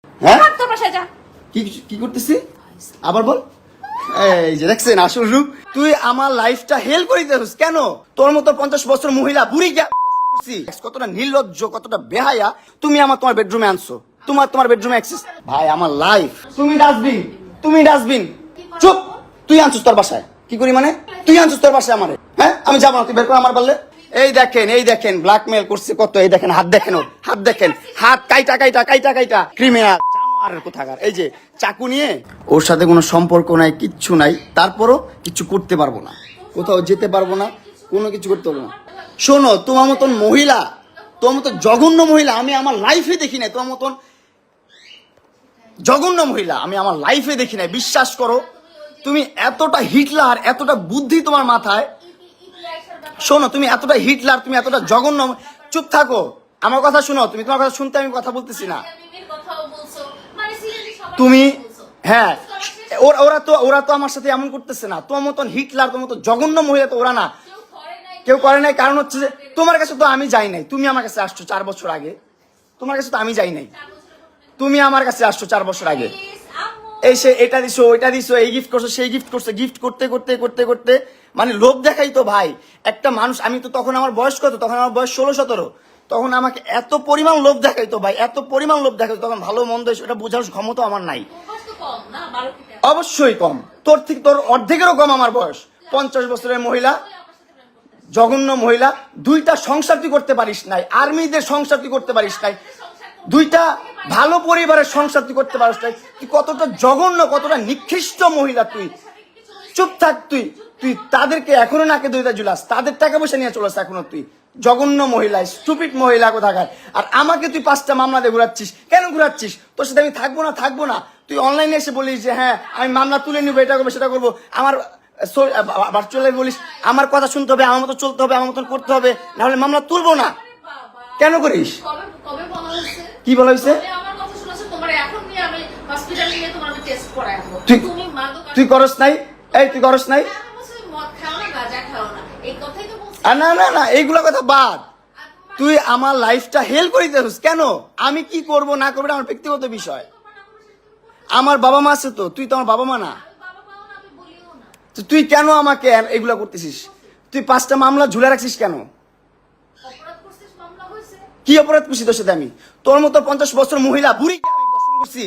হ্যাঁ তোর বাসায় যা। কি কি করতেছি আবার বল। এই যে দেখছেন আসল রূপ। তুই আমার লাইফটা হেল করে দিতেছিস কেন? তোর মতো 50 বছর মহিলা বুড়ি কতটা নির্লজ্জ, কতটা বেহায়া। তুমি তোমার বেডরুমে আনছো, তোমার বেডরুমে অ্যাক্সেস। ভাই আমার লাইফ। তুমি ডাস্টবিন। চুপ। তুই আনছিস তোর বাসায়। কি করি মানে? তুই আনছিস তোর বাসায় আমারে। হ্যাঁ আমি যাবো না, তুই বের করে আমার বললে। এই দেখেন ব্ল্যাকমেল করছে কত। এই দেখেন হাত দেখেন, ওর হাত দেখেন, হাত কাইটা ক্রিমিনাল জানোয়ারের কোথাকার। এই যে চাকু নিয়ে। ওর সাথে কোনো সম্পর্ক নাই, কিচ্ছু নাই, তারপরও কিছু করতে পারবো না, কোথাও যেতে পারবো না, কোনো কিছু করতে পারবো না। শোনো, তোমার মতন মহিলা, তোমার মতো জঘন্য মহিলা আমি আমার লাইফে দেখি নাই। তোমার মতন জঘন্য মহিলা আমি আমার লাইফে দেখি নাই। বিশ্বাস করো, তুমি এতটা হিটলার, এতটা বুদ্ধি তোমার মাথায়। শোনো, তুমি এতটা হিটলার, তুমি এতটা জঘন্য। চুপ থাকো, আমার কথা শুনো। তুমি তোমার কথা শুনতে আমি কথা বলতেছি না। তুমি হ্যাঁ, ওরা তো আমার সাথে এমন করতেছে না। তোমার মতন হিটলার, তোমার মতো জঘন্য মহিলা তো ওরা না, কেউ করে নাই। কারণ হচ্ছে যে তোমার কাছে তো আমি যাই নাই। তুমি আমার কাছে আসছো 4 বছর আগে। তোমার কাছে তো আমি যাই নাই, তুমি আমার কাছে আসছো 4 বছর আগে। এই সে এটা দিছো, ওইটা দিছো, এই গিফট করছো, সেই গিফট করছো। গিফট করতে করতে করতে করতে মানে লোভ দেখাই তো ভাই একটা মানুষ। আমি তো তখন আমার বয়স কত? তখন আমার বয়স 16-17। তখন আমাকে এত পরিমাণ লোভ দেখাইতো ভাই, এত পরিমাণ লোভ দেখাইতো। তখন ভালো মন্দ সেটা বোঝার ক্ষমতা আমার নাই। অবশ্যই কম, তোর অর্ধেকেরও কম আমার বয়স। 50 বছরের মহিলা, জঘন্য মহিলা। 2টা সংসার তুই করতে পারিস নাই, আর্মিদের সংসার তুই করতে পারিস নাই, 2টা ভালো পরিবারের সংসার তুই করতে পারিস নাই। তুই কতটা জঘন্য, কতটা নিকৃষ্ট মহিলা তুই। চুপ থাক তুই। তুই তাদেরকে এখনো নাকে দইটা ঝুলাস, তাদের টাকা পয়সা নিয়ে চলাস এখনো তুই। জঘন্য মহিলা, স্টুপিড মহিলা কোথাকার। আর আমাকে তুই 5টা মামলা দিয়ে ঘুরাচ্ছিস। কেন ঘুরাচ্ছিস? তোর সাথে আমি থাকবো না। তুই অনলাইনে এসে বলিস যে হ্যাঁ আমি মামলা তুলে নিবো, এটা করবো সেটা করবো। আমার ভার্চুয়ালি বলিস আমার কথা শুনতে হবে, আমার মতো চলতে হবে, আমার মতন করতে হবে, নাহলে মামলা তুলবো না। কেন করিস? কি বলা হয়েছে? তুই করস নাই? তুই করস নাই? না এইগুলা কথা বাদ। তুই আমার লাইফটা হেল করে দিতেছিস কেন? আমি কি করব না করবো আমার ব্যক্তিগত বিষয়। আমার বাবা মা আছে তো, তুই তো আমার বাবা মা না। তুই কেন আমাকে এগুলা করতেছিস? তুই 5টা মামলা ঝুলে রাখছিস কেন? কি অপরাধ করছি তোর সাথে আমি? তোর মতো 50 বছর মহিলা বুড়ি আমি দর্শন করছি?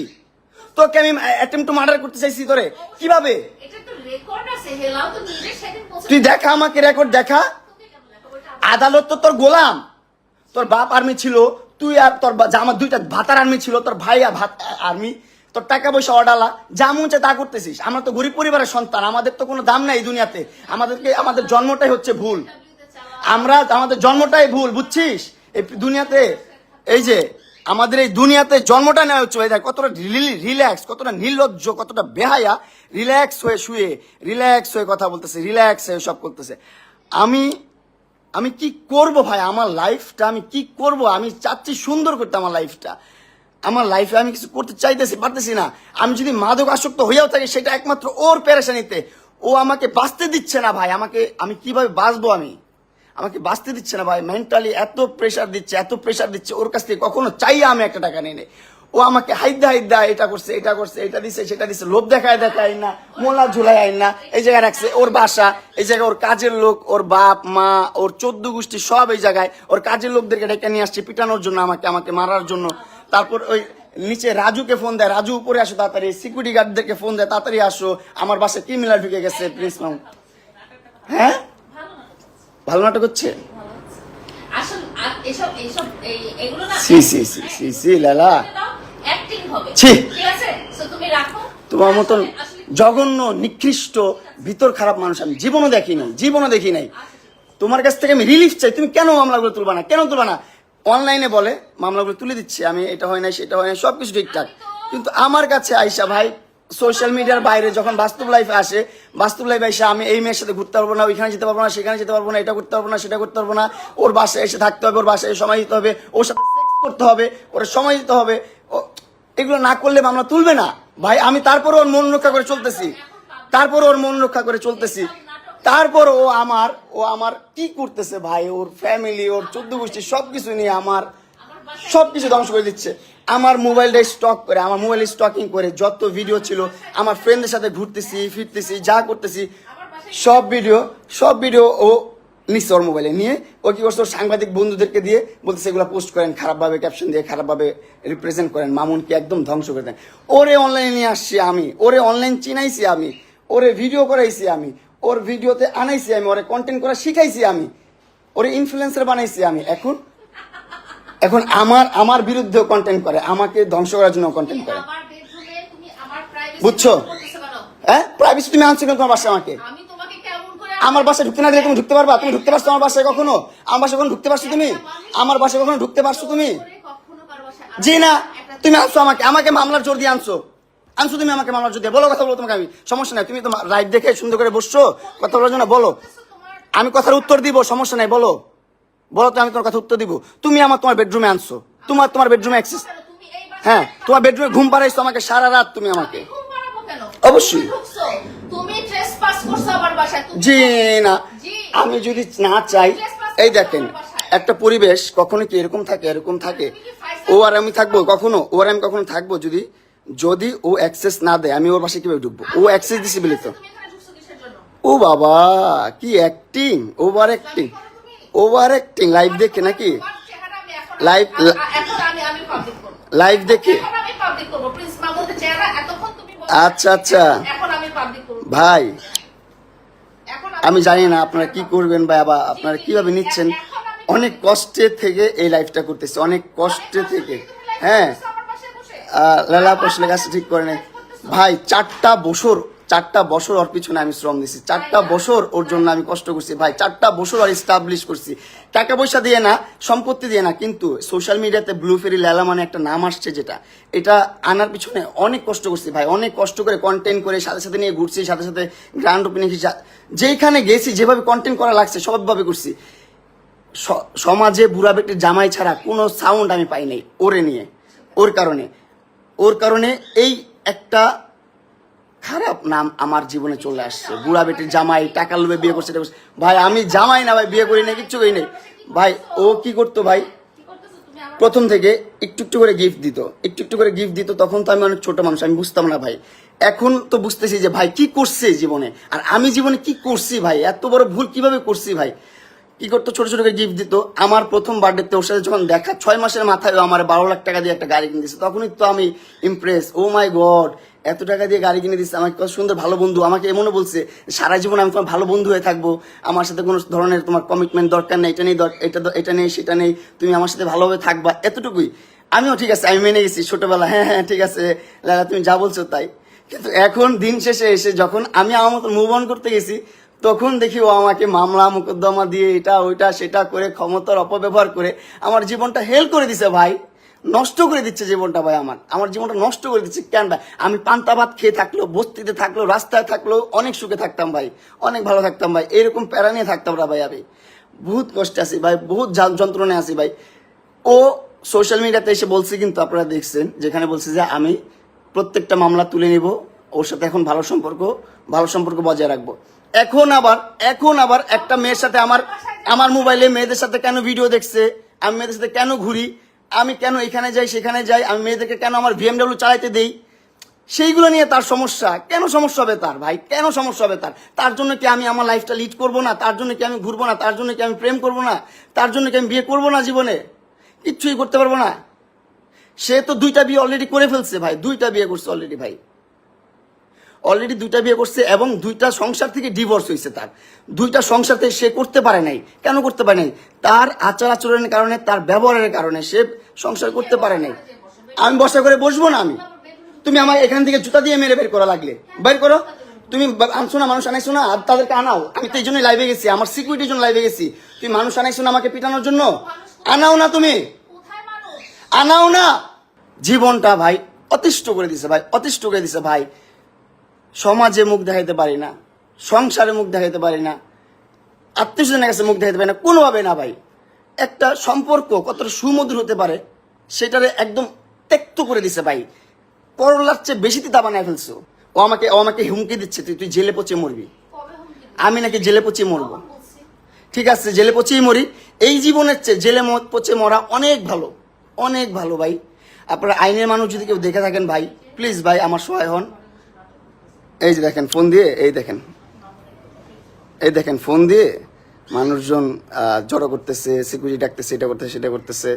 তোকে আমি অ্যাটেম্প্ট টু মার্ডার করতে চাইছি তোরে কিভাবে? তুই দেখা আমাকে রেকর্ড দেখা। আদালত তো তোর গোলাম। তোর বাপ আর্মি ছিল, তুই আর তোর আমার 2টা ভাতার আর্মি ছিল, তোর ভাই আর্মি। তোর টাকা পয়সা অডালা, যা মন চায় তা করতেছিস। আমরা তো গরিব পরিবারের সন্তান, আমাদের তো কোনো দাম নাই এই দুনিয়াতে। আমাদের জন্মটাই হচ্ছে ভুল। আমাদের জন্মটাই ভুল, বুঝছিস? এই দুনিয়াতে, এই যে আমাদের এই দুনিয়াতে জন্মটা নেওয়া হচ্ছে। ভাই কতটা রিল্যাক্স, কতটা নির্লজ্জ, কতটা বেহায়া। রিল্যাক্স হয়ে শুয়ে, রিল্যাক্স হয়ে কথা বলতেছে, রিল্যাক্স হয়ে সব করতেছে। আমি কি করব ভাই? আমার লাইফটা আমি কি করব? আমি চাচ্ছি সুন্দর করতে আমার লাইফটা। আমার লাইফে আমি কিছু করতে পারতেছি না। আমি যদি মাদক আসক্ত হইয়াও থাকি সেটা একমাত্র ওর পেরেশানিতে। ও আমাকে বাঁচতে দিচ্ছে না ভাই। আমি কিভাবে বাঁচবো? আমাকে বাঁচতে দিচ্ছে না ভাই। মেন্টালি এত প্রেশার দিচ্ছে। ওর কাছ থেকে কখনো চাইয়া আমি একটা টাকা নিয়ে নেই। ও আমাকে হাইদা এটা করছে, এটা দিছে, সেটা দিছে। লোভ দেখায় না, মোলা ঝুলাই আইন না। এই জায়গায় রাখছে ওর বাসা, এই জায়গায় ওর কাজের লোক, ওর বাপ মা, ওর 14 গোষ্ঠী সব এই জায়গায়। ওর কাজের লোকদেরকে ডেকে নিয়ে আসছে পিটানোর জন্য, আমাকে মারার জন্য। তারপর ওই নিচে রাজুকে ফোন দেয়, রাজু উপরে আসো তাড়াতাড়ি। সিকিউরিটি গার্ডদেরকে ফোন দেয়, তাড়াতাড়ি আসো, আমার বাসায় ক্রিমিনাল ঢুকে গেছে, প্লিজ মাম। হ্যাঁ, ভালো নাটক হচ্ছে। তোমার মতন জঘন্য নিকৃষ্ট ভিতর খারাপ মানুষ আমি জীবনও দেখি নাই। তোমার কাছ থেকে আমি রিলিফ চাই। তুমি কেন মামলাগুলো তুলবা না? অনলাইনে বলে মামলাগুলো তুলে দিচ্ছে, আমি এটা হয় না সেটা হয় না, সবকিছু ঠিকঠাক। কিন্তু আমার কাছে আইসা ভাই, সোশ্যাল মিডিয়ার বাইরে যখন বাস্তব লাইফে আসে, আমি এই মেয়ের সাথে ঘুরতে পারবো না, ওইখানে যেতে পারবো না, সেখানে যেতে পারবো না, এটা করতে পারবো না, সেটা করতে পারবো না। ওর বাসায় এসে থাকতে হবে, ওর বাসায় সময় দিতে হবে, ওর সাথে সেক্স করতে হবে, ওর সময় দিতে হবে। এগুলো না করলে মামলা তুলবে না ভাই। আমি তারপর ওর মন রক্ষা করে চলতেছি। তারপর ও আমার কি করতেছে ভাই? ওর ফ্যামিলি, ওর 14 গোষ্ঠী সবকিছু নিয়ে আমার সবকিছু ধ্বংস করে দিচ্ছে। আমার মোবাইলটা স্টক করে, আমার মোবাইল স্টকিং করে যত ভিডিও ছিল, আমার ফ্রেন্ডদের সাথে ঘুরতেছি ফিরতেছি যা করতেছি সব ভিডিও ও নিচ্ছে ওর মোবাইলে নিয়ে। ও কি করছে, ওর সাংবাদিক বন্ধুদেরকে দিয়ে বলতেছে এগুলো পোস্ট করেন, খারাপভাবে ক্যাপশন দিয়ে খারাপভাবে রিপ্রেজেন্ট করেন, মামুনকে একদম ধ্বংস করে দেন। ওরে অনলাইনে নিয়ে আসছি আমি, ওরে অনলাইন চিনাইছি আমি, ওরে ভিডিও করাইছি আমি, ওর ভিডিওতে আনাইছি আমি, ওরে কন্টেন্ট করা শিখাইছি আমি, ওরে ইনফ্লুয়েন্সার বানাইছি আমি। এখন আমার বিরুদ্ধেও কন্টেন্ট করে, আমাকে ধ্বংস করার জন্য কন্টেন্ট করে, বুঝছো? হ্যাঁ, প্রাইভেসি তুমি আনছো কেন তোমার বাসায় আমাকে? আমার বাসায় ঢুকতে না দিলে তুমি ঢুকতে পারবা? তুমি ঢুকতে পারছো আমার বাসায় কখনো? আমার বাসায় কখনো ঢুকতে পারছো তুমি? আমার বাসায় কখনো ঢুকতে পারছো তুমি? জি না, তুমি আনছো আমাকে মামলার জোর দিয়ে আনছো তুমি আমাকে মামলার জোর দিয়ে। বলো কথা বলো, তোমাকে আমি সমস্যা নাই, তুমি তো লাইভ দেখে সুন্দর করে বসছো কথা বলার জন্য, বলো আমি কথার উত্তর দিব, সমস্যা নাই, বলো তো আমি তোমার কথা উত্তর দিব। তুমি তোমার বেডরুমে আনছো, তোমার বেডরুমে অ্যাক্সেস, হ্যাঁ তোমার বেডরুমে ঘুম পাড়াইছো আমাকে সারা রাত তুমি আমাকে। অবশ্যই জি না, আমি যদি না চাই, এই দেখেন একটা পরিবেশ কখনো কি এরকম থাকে, ও আর আমি থাকবো কখনো, ও আর আমি কখনো থাকবো যদি ও অ্যাক্সেস না দেয়, আমি ওর বাসায় কিভাবে ঢুকবো? ও অ্যাক্সেস দিছি বলি তো। ও বাবা কি অ্যাক্টিং, ওভার অ্যাক্টিং লাইভ দেখে নাকি? লাইভ দেখে? আচ্ছা ভাই, আমি জানি না আপনারা কি করবেন বা আপনারা কিভাবে নিচ্ছেন। অনেক কষ্টে থেকে এই লাইফটা করতেছে, অনেক কষ্টে থেকে। হ্যাঁ, লালা পোষলে গাছ ঠিক করে নেই ভাই। 4টা বছর ওর পিছনে আমি শ্রম দিচ্ছি, 4টা বছর ওর জন্য আমি কষ্ট করছি ভাই, 4টা বছর আর এস্টাবলিশ করছি, টাকা পয়সা দিয়ে না, সম্পত্তি দিয়ে না, কিন্তু সোশ্যাল মিডিয়াতে ব্লু ফেরি লেলা মানে একটা নাম আসছে, এটা আনার পিছনে অনেক কষ্ট করছি ভাই, অনেক কষ্ট করে কন্টেন্ট করে সাথে নিয়ে ঘুরছি, সাথে গ্র্যান্ড ওপেনিং যেখানে গেছি যেভাবে কন্টেন্ট করা লাগছে সবভাবে করছি। সমাজে বুড়া বেটির জামাই ছাড়া কোনো সাউন্ড আমি পাই নাই ওরে নিয়ে। ওর কারণে এই একটা খারাপ নাম আমার জীবনে চলে আসছে। বুড়া বেটির জামাই, টাকা লোভে বিয়ে করছে ভাই। আমি জামাই না ভাই, বিয়ে করি না, কিচ্ছু করি নাই ভাই। ও কি করতো ভাই, প্রথম থেকে একটু করে গিফট দিত, তখন তো আমি অনেক ছোট মানুষ, আমি বুঝতাম না ভাই। এখন তো বুঝতেছি যে ভাই কি করছে জীবনে, আর আমি জীবনে কি করছি ভাই, এত বড় ভুল কিভাবে করছি ভাই। কি করতো, ছোট করে গিফট দিত। আমার প্রথম বার্থডেতে ওর সাথে যখন দেখা, 6 মাসের মাথায় আমার 12 লাখ টাকা দিয়ে একটা গাড়ি কিনে দিচ্ছে, তখনই তো আমি ইমপ্রেস। ও মাই গড, এত টাকা দিয়ে গাড়ি কিনে দিচ্ছে আমাকে, কত সুন্দর ভালো বন্ধু। আমাকে এমনও বলছে সারা জীবন আমি তোমার ভালো বন্ধু হয়ে থাকবো, আমার সাথে কোনো ধরনের তোমার কমিটমেন্ট দরকার নেই, এটা নেই সেটা নেই, তুমি আমার সাথে ভালোভাবে থাকবা, এতটুকুই। আমিও ঠিক আছে, আমি মেনে গেছি ছোটবেলা, হ্যাঁ ঠিক আছে লালা তুমি যা বলছো তাই। কিন্তু এখন দিন শেষে এসে যখন আমি আমার মতো মুভ অন করতে গেছি, তখন দেখি ও আমাকে মামলা মোকদ্দমা দিয়ে এটা ওইটা সেটা করে, ক্ষমতার অপব্যবহার করে আমার জীবনটা হেল করে দিছে ভাই, নষ্ট করে দিচ্ছে জীবনটা ভাই। আমার জীবনটা নষ্ট করে দিচ্ছে কেন ভাই? আমি পান্তা ভাত খেয়ে থাকলো, বস্তিতে থাকলো, রাস্তায় থাকলো, অনেক সুখে থাকতাম ভাই, অনেক ভালো থাকতাম ভাই। এরকম প্যারা নিয়ে থাকতাম না ভাই, আমি বহুত কষ্টে আছি ভাই, বহুত যন্ত্রণায় আছি ভাই। ও সোশ্যাল মিডিয়াতে এসে বলছে, কিন্তু আপনারা দেখছেন, যেখানে বলছে যে আমি প্রত্যেকটা মামলা তুলে নিব, ওর সাথে এখন ভালো সম্পর্ক বজায় রাখবো। এখন আবার একটা মেয়ের সাথে আমার মোবাইলে মেয়েদের সাথে কেন ভিডিও দেখছে, আমি মেয়েদের সাথে কেন ঘুরি, আমি কেন এখানে যাই সেখানে যাই, আমি মেয়েদেরকে কেন আমার BMW চালাইতে দেই, সেইগুলো নিয়ে তার সমস্যা। কেন সমস্যা হবে তার ভাই, কেন সমস্যা হবে তার জন্য কি আমি আমার লাইফটা লিড করবো না? তার জন্য কি আমি ঘুরবো না? তার জন্য কি আমি প্রেম করবো না? তার জন্য কি আমি বিয়ে করবো না? জীবনে কিচ্ছুই করতে পারবো না। সে তো 2টা বিয়ে অলরেডি করে ফেলছে ভাই, 2টা বিয়ে করছে অলরেডি ভাই, অলরেডি 2টা বিয়ে করছে, এবং 2টা সংসার থেকে ডিভোর্স হয়েছে তার। 2টা সংসার থেকে সে করতে পারে নাই। কেন করতে পারে নাই? তার আচার আচরণের কারণে, তার ব্যবহারের কারণে সে সংসার করতে পারে নাই। আমি বসা করে বসবো না আমি? তুমি আমার এখান থেকে জুতা দিয়ে মেরে বের করা লাগলে বের করো। তুমি আনছো না, মানুষ আনাইছো না, তাদেরকে আনাও। আমি তো এই জন্যই লাইভে গেছি, আমার সিকিউরিটির জন্য লাইভে গেছি। তুমি মানুষ আনাইছো না আমাকে পিটানোর জন্য? আনাও না, তুমি আনাও না। জীবনটা ভাই অতিষ্ঠ করে দিছে ভাই, সমাজে মুখ দেখাইতে পারি না, সংসারে মুখ দেখাইতে পারি না, আত্মীয়স্বজনের কাছে মুখ দেখাইতে পারি না, কোনোভাবে না ভাই। একটা সম্পর্ক কতটা সুমধুর হতে পারে সেটারে একদম ত্যক্ত করে দিছে ভাই, করলার চেয়ে বেশি তিতা বানায় ফেলছো। ও আমাকে হুমকি দিচ্ছে, তুই জেলে পচে মরবি। আমি নাকি জেলে পচে মরবো? ঠিক আছে, জেলে পচেই মরি। এই জীবনের চেয়ে জেলে পচে মরা অনেক ভালো ভাই। আপনারা আইনের মানুষ যদি কেউ দেখে থাকেন ভাই, প্লিজ ভাই আমার সহায় হন। এই যে দেখেন ফোন দিয়ে, এই দেখেন ফোন দিয়ে মানুষজন জড়ো করতেছে, সিকিউরিটি ডাকতেছে, এটা করতেছে সেটা করতেছে।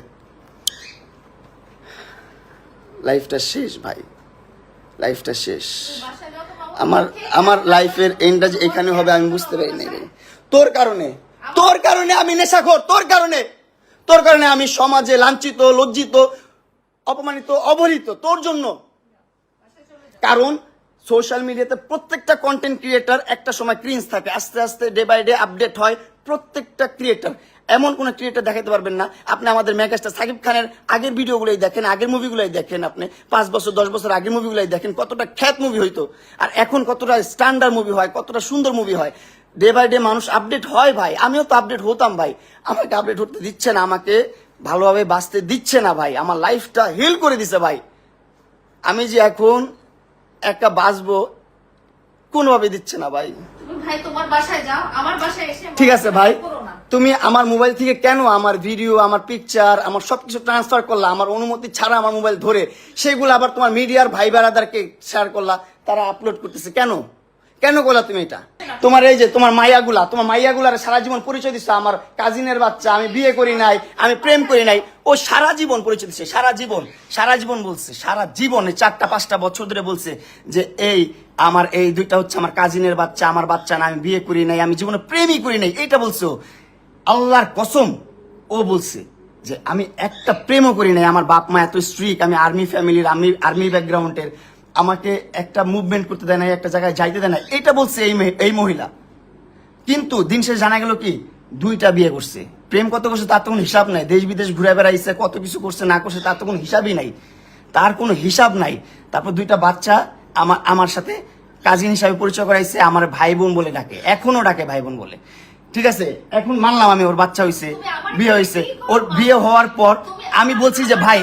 লাইফটা শেষ ভাই, লাইফটা শেষ। আমার লাইফের এন্ডটা যে এখানে হবে আমি বুঝতে পারি নাই। তোর কারণে আমি নেশাখোর, তোর কারণে আমি সমাজে লাঞ্ছিত, লজ্জিত, অপমানিত, অবহেলিত, তোর জন্য। কারণ সোশ্যাল মিডিয়াতে প্রত্যেকটা কন্টেন্ট ক্রিয়েটার একটা সময় ক্রিঞ্জ থাকে, আস্তে আস্তে ডে বাই ডে আপডেট হয় প্রত্যেকটা ক্রিয়েটার। এমন কোন ক্রিয়েটার দেখাতে পারবেন না আপনি আমাদের মেগাস্টার সাকিব খানের আগের ভিডিওগুলোই দেখেন, আগের মুভিগুলোই দেখেন, আপনি 5 বছর 10 বছর আগের মুভিগুলোই দেখেন, কতটা খ্যাত মুভি হইতো, আর এখন কতটা স্ট্যান্ডার্ড মুভি হয়, কতটা সুন্দর মুভি হয়। ডে বাই ডে মানুষ আপডেট হয় ভাই, আমিও তো আপডেট হতাম ভাই। আমাকে আপডেট হতে দিচ্ছে না, আমাকে ভালোভাবে বাঁচতে দিচ্ছে না ভাই, আমার লাইফটা হিল করে দিছে ভাই। আমি যে এখন একটা বাঁচবো কোনোভাবে দিচ্ছে না ভাই। ভাই তোমার বাসায় যাও, আমার বাসায় এসে ঠিক আছে ভাই, তুমি আমার মোবাইল থেকে কেন আমার ভিডিও, আমার পিকচার, আমার সবকিছু ট্রান্সফার করলা আমার অনুমতি ছাড়া, আমার মোবাইল ধরে, সেগুলো আবার তোমার মিডিয়ার ভাই বেড়াদারকে শেয়ার করলা, তারা আপলোড করতেছে কেন? কেন করলা তুমি এটা? তোমার এই যে তোমার মাইয়াগুলার সারা জীবন পরিচয় দিচ্ছে আমার কাজিনের বাচ্চা, আমি বিয়ে করি নাই, আমি প্রেম করি নাই। ও সারা জীবন পরিচয় দিচ্ছে, সারা জীবন বলছে, সারা জীবনে 4-5টা বছর ধরে বলছে যে আমার এই দুইটা হচ্ছে আমার কাজিনের বাচ্চা, আমার বাচ্চা না, আমি বিয়ে করি নাই, আমি জীবনে প্রেমই করি নাই, এইটা বলছো। আল্লাহর কসম ও বলছে যে আমি একটা প্রেমও করি নাই, আমার বাপ মা এত স্ট্রিক্ট, আমি আর্মি ফ্যামিলির, আর্মি ব্যাকগ্রাউন্ডের, আমাকে একটা মুভমেন্ট করতে দেয় না, একটা জায়গায় যাইতে দেয় না, এটা বলছে এই মহিলা। কিন্তু দিন শেষে জানা গেল কি 2টা বিয়ে করছে, প্রেম কত করছে তার তো কোনো হিসাব নাই, দেশ বিদেশ ঘুরে বেড়াইছে, কত কিছু করছে না করছে তার তো কোনো হিসাবই নাই, তার কোনো হিসাব নাই। তারপর 2টা বাচ্চা আমার সাথে কাজিন হিসাবে পরিচয় করাইছে, আমার ভাই বোন বলে ডাকে, এখনো ডাকে ভাই বোন বলে। ঠিক আছে, এখন মানলাম আমি ওর বাচ্চা হয়েছে, বিয়ে হয়েছে, ওর বিয়ে হওয়ার পর আমি বলছি যে ভাই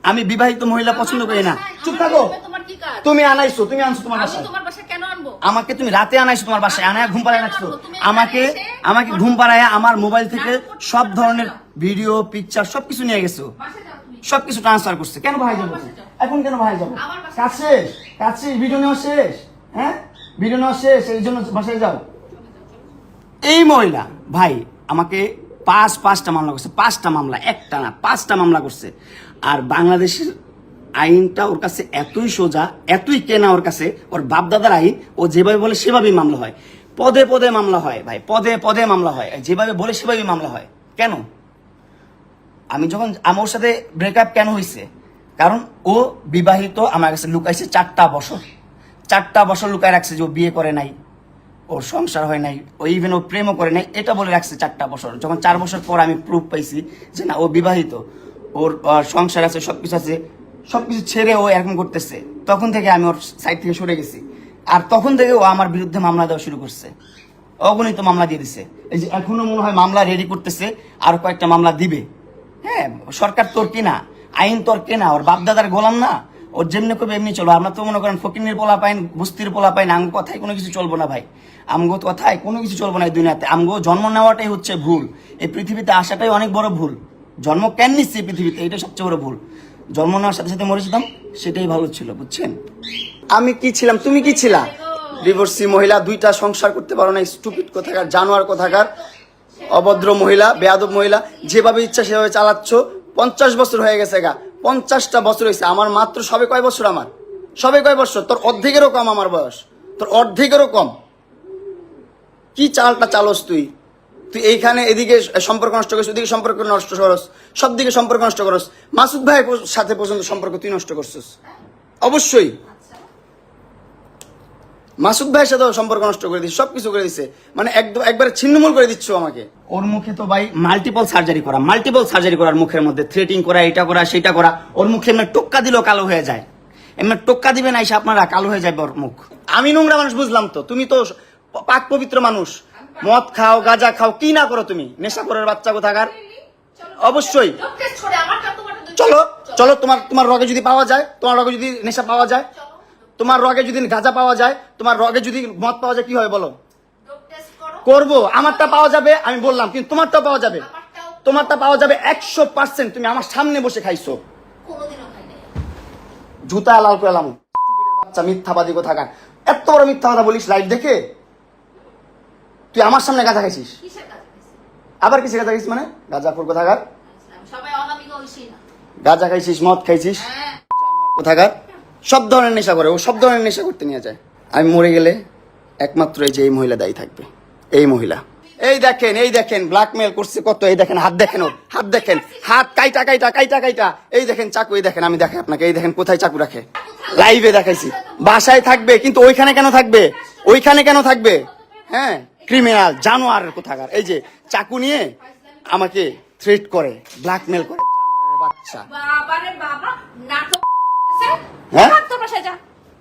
আমি বিবাহিত মহিলা পছন্দ করি না। চুপ থাকো, তুমি আনছো তোমার বাসায়, আমাকে তুমি রাতে আনাইছো তোমার বাসায়, আনায় ঘুম পাড়ায় রাখছো, আমাকে ঘুম পাড়ায় আমার মোবাইল থেকে সব ধরনের ভিডিও পিকচার সবকিছু নিয়ে গেছো, সবকিছু ট্রান্সফার করছে। কেন ভাই যাবো এখন? কেন ভাই যাবো? কাজ শেষ, ভিডিও নেওয়া শেষ, হ্যাঁ ভিডিও নেওয়া শেষ, এই জন্য বাসায় যাও। এই মহিলা ভাই আমাকে 5টা মামলা করছে, 5টা মামলা, একটা না 5টা মামলা করছে। আর বাংলাদেশের আইনটা ওর কাছে এতই সোজা, এতই কেনা ওর কাছে, ওর বাপদাদার আইন, ও যেভাবে বলে সেভাবেই মামলা হয়, পদে পদে মামলা হয় ভাই, পদে পদে মামলা হয়, যেভাবে বলে সেভাবেই মামলা হয়। কেন? আমি যখন আমার সাথে ব্রেকআপ কেন হয়েছে? কারণ ও বিবাহিত, আমার কাছে লুকাইছে 4টা বছর লুকায় রাখছে যে ও বিয়ে করে নাই, ওর সংসার হয় নাই, ও ইভেন ও প্রেমও করে নাই, এটা বলে রাখছে 4টা বছর। যখন 4 বছর পর আমি প্রুফ পাইছি যে না ও বিবাহিত, ওর সংসার আছে, সবকিছু আছে, সবকিছু ছেড়ে ও এরকম করতেছে, তখন থেকে আমি ওর সাইড থেকে সরে গেছি। আর তখন থেকে ও আমার বিরুদ্ধে মামলা দেওয়া শুরু করছে, অগণিত মামলা দিয়ে দিছে। এই যে এখনো মনে হয় মামলা রেডি করতেছে, আর কয়েকটা মামলা দিবে। হ্যাঁ, সরকার তোর কিনা, আইন তোর কেনা, ওর বাপদাদার গোলাম না, ওর যেমনি করবে এমনি চলবো। আমরা তো মনে করেন ফকিনের পোলা পাইন, বস্তির পোলা পাইন, আমগো কথায় কোনো কিছু চলবো না ভাই, আমগো কথায় কোনো কিছু চলবো না এই দুনিয়াতে। আমগো জন্ম নেওয়াটাই হচ্ছে ভুল, এই পৃথিবীতে আসাটাই অনেক বড় ভুল। জন্ম কেন নিচ্ছে এই পৃথিবীতে, এটাই সবচেয়ে বড় ভুল। জন্ম নেওয়ার সাথে সাথে মরে যেতাম, সেটাই ভালো ছিল, বুঝছেন? আমি কি ছিলাম, তুমি কি ছিলা? ডিভোর্সি মহিলা, 2টা সংসার করতে পারো না, স্টুপিড কোথাকার, জানোয়ার কোথাকার, অভদ্র মহিলা, বেয়াদব মহিলা, যেভাবে ইচ্ছা সেভাবে চালাচ্ছ। 50 বছর হয়ে গেছে গা, 50টা বছর হয়েছে আমার, মাত্র সবে কয় বছর আমার, সবে কয় বছর? তোর অর্ধেকেরও কম আমার বয়স, তোর অর্ধেকেরও কম। কি চালটা চালস তুই এইখানে এদিকে সম্পর্ক নষ্ট করিস, ওদিকে সম্পর্ক নষ্ট করস, সব দিকে সম্পর্ক নষ্ট করস। মাসুদ ভাইয়ের সাথে পর্যন্ত সম্পর্ক তুই নষ্ট করছিস, অবশ্যই মাসুদ ভাইয়ের সাথে সম্পর্ক নষ্ট করে দিচ্ছে, সবকিছু করে দিচ্ছে, মানে একবারে ছিন্নমূল করে দিচ্ছ আমাকে। ওর মুখে তো ভাই মাল্টিপল সার্জারি করার মুখের মধ্যে থ্রেটিং করা, এটা করা সেটা করা, ওর মুখে এমনি টোক্কা দিলেও কালো হয়ে যায়, এমনি টোক্কা দিবে না এসে আপনারা, কালো হয়ে যাবে ওর মুখ। আমি নোংরা মানুষ বুঝলাম তো, তুমি তো পাক পবিত্র মানুষ, মদ খাও, গাঁজা খাও, কি না করো তুমি, নেশা করার বাচ্চা কোথাকার। অবশ্যই চলো চলো, তোমার রগে যদি পাওয়া যায়, তোমার রগে যদি নেশা পাওয়া যায়, তোমার রগে যদি গাঁজা পাওয়া যায়, তোমার রগে যদি মদ পাওয়া যায়, কি হয় বলো? করবো, আমারটা পাওয়া যাবে আমি বললাম, কিন্তু তোমারটা পাওয়া যাবে 100%। তুমি আমার সামনে বসে খাইছো, জুতা লাল করে এলাম। বাচ্চা মিথ্যাবাদী কোথাকার, এত বড় মিথ্যা কথা বলিস লাইভ দেখে। তুই আমার সামনে গাঁজা খাইছিস, কিসের কাজ করছিস? আবার কিসে গাঁজা খাইছিস মানে? গাঁজাখোর কোথাকার, সবাই অনামিকা হইছি না। গাঁজা খাইছিস, মদ খাইছিস, হ্যাঁ কোথাকার। সব ধরনের নেশা করে ও, সব ধরনের নেশা করতে নিয়ে যায়। আমি মরে গেলে একমাত্র এই যে এই মহিলা দায়ী থাকবে, এই মহিলা। এই দেখেন ব্ল্যাকমেল করছে কত। এই দেখেন হাত, দেখেন ওর হাত, দেখেন হাত কাইটা কাইটা কাইটা কাইটা। এই দেখেন চাকু, এই দেখেন আমি দেখাই আপনাকে, এই দেখেন কোথায় চাকু রাখে, লাইভে দেখাইছি। বাসায় থাকবে কিন্তু ওইখানে কেন থাকবে, ওইখানে কেন থাকবে? হ্যাঁ ক্রিমিনাল জানোয়ার কোথাকার। এই যে চাকু নিয়ে আমাকে থ্রেট করে, ব্ল্যাকমেল করে, জানোয়ারের বাচ্চা। বাবারে বাবা, নাটক করতেছে। হ্যাঁ? ভাগ তোর বাসায় যা।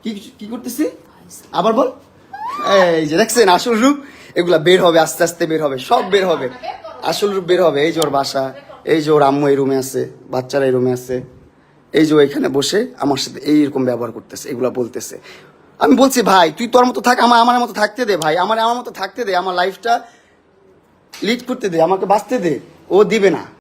কি কি করতেছি আবার বল। এই যে দেখছেন আসল রূপ, এগুলা বের হবে, আস্তে আস্তে বের হবে, সব বের হবে, আসল রূপ বের হবে। এই যে ওর বাসা, এই যে ওর আম্মু এই রুমে আছে, বাচ্চারা এই রুমে আছে, এই যে ও এখানে বসে আমার সাথে এইরকম ব্যবহার করতেছে, এগুলা বলতেছে। আমি বলছি ভাই তুই তোর মতো থাক, আমার মতো থাকতে দে ভাই, আমার মতো থাকতে দে, আমার লাইফটা লিড করতে দে, আমাকে বাঁচতে দে। ও দিবে না।